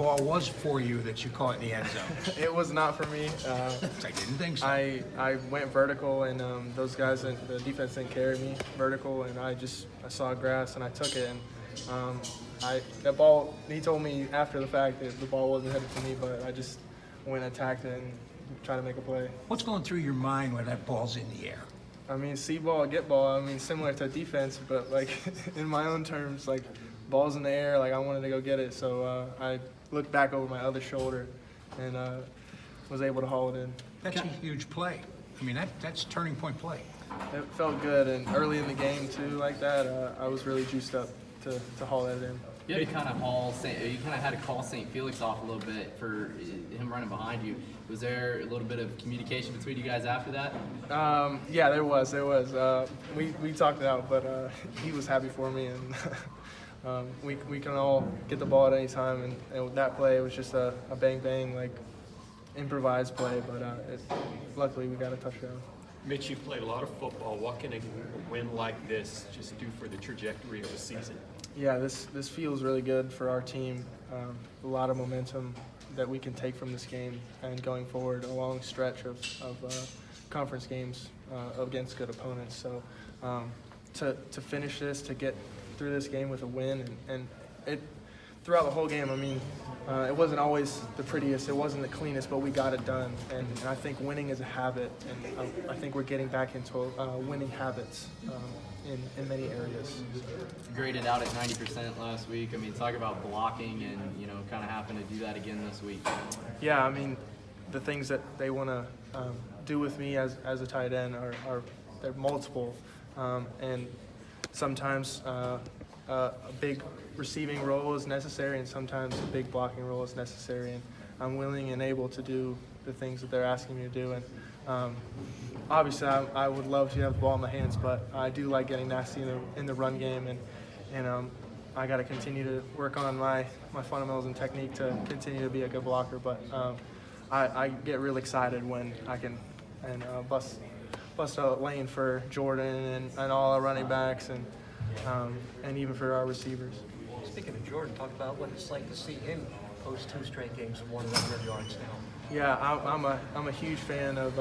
ball was for you that you caught in the end zone? It was not for me. I didn't think so. I went vertical, and those guys, the defense didn't carry me vertical, and I saw grass and I took it. And that ball, he told me after the fact that the ball wasn't headed for me, but I just went and attacked it and tried to make a play. What's going through your mind when that ball's in the air? I mean, see ball, get ball. I mean, similar to defense, but like in my own terms, like ball's in the air, like I wanted to go get it. So I looked back over my other shoulder and was able to haul it in. That's a huge play. I mean, that's turning point play. It felt good, and early in the game too, like that, I was really juiced up to haul that in. You had to kind of had to call St. Felix off a little bit for him running behind you. Was there a little bit of communication between you guys after that? Yeah, there was. We talked it out, but he was happy for me, and we can all get the ball at any time. And with that play, it was just a bang, like improvised play, but luckily we got a touchdown. Mitch, you've played a lot of football. What can a win like this just do for the trajectory of the season? Yeah, this feels really good for our team. A lot of momentum that we can take from this game and going forward, a long stretch of conference games against good opponents. So to finish this, to get through this game with a win, and it throughout the whole game, I mean, it wasn't always the prettiest, it wasn't the cleanest, but we got it done. And I think winning is a habit, and I think we're getting back into winning habits in many areas. Graded out at 90% last week. I mean, talk about blocking and, kind of having to do that again this week. Yeah, I mean, the things that they want to do with me as a tight end are they're multiple, and sometimes a big receiving role is necessary, and sometimes a big blocking role is necessary. And I'm willing and able to do the things that they're asking me to do. And obviously, I would love to have the ball in my hands, but I do like getting nasty in the run game, and I got to continue to work on my fundamentals and technique to continue to be a good blocker. But I get real excited when I can bust a lane for Jordan and all our running backs and even for our receivers. Speaking of Jordan, talk about what it's like to see him post 2 straight games of more than 100 yards now. Yeah, I'm a huge fan of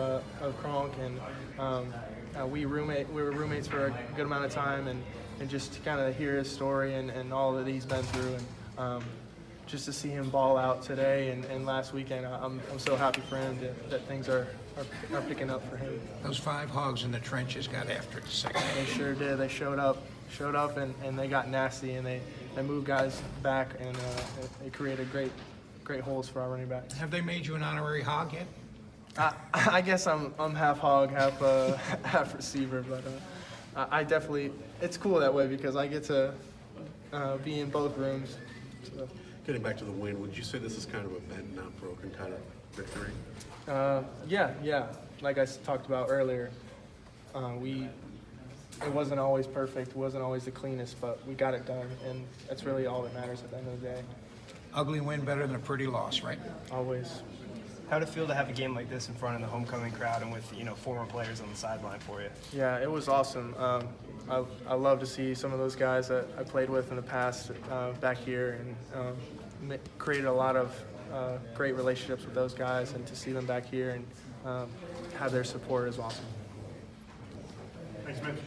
Kronk, and we were roommates for a good amount of time, and just to kind of hear his story and all that he's been through, and just to see him ball out today and last weekend, I'm so happy for him that things are picking up for him. Those 5 hogs in the trenches got after it the second half. They sure did. They showed up and they got nasty, and they moved guys back, and they created great holes for our running backs. Have they made you an honorary hog yet? I guess I'm half hog, half receiver, but I definitely, it's cool that way because I get to be in both rooms. So. Getting back to the win, would you say this is kind of a bent, not broken kind of victory? Yeah. Like I talked about earlier, it wasn't always perfect, it wasn't always the cleanest, but we got it done, and that's really all that matters at the end of the day. Ugly win better than a pretty loss, right? Always. How'd it feel to have a game like this in front of the homecoming crowd and with former players on the sideline for you? Yeah, it was awesome. I love to see some of those guys that I played with in the past back here, and created a lot of great relationships with those guys, and to see them back here and have their support is awesome. Thanks, Mitch.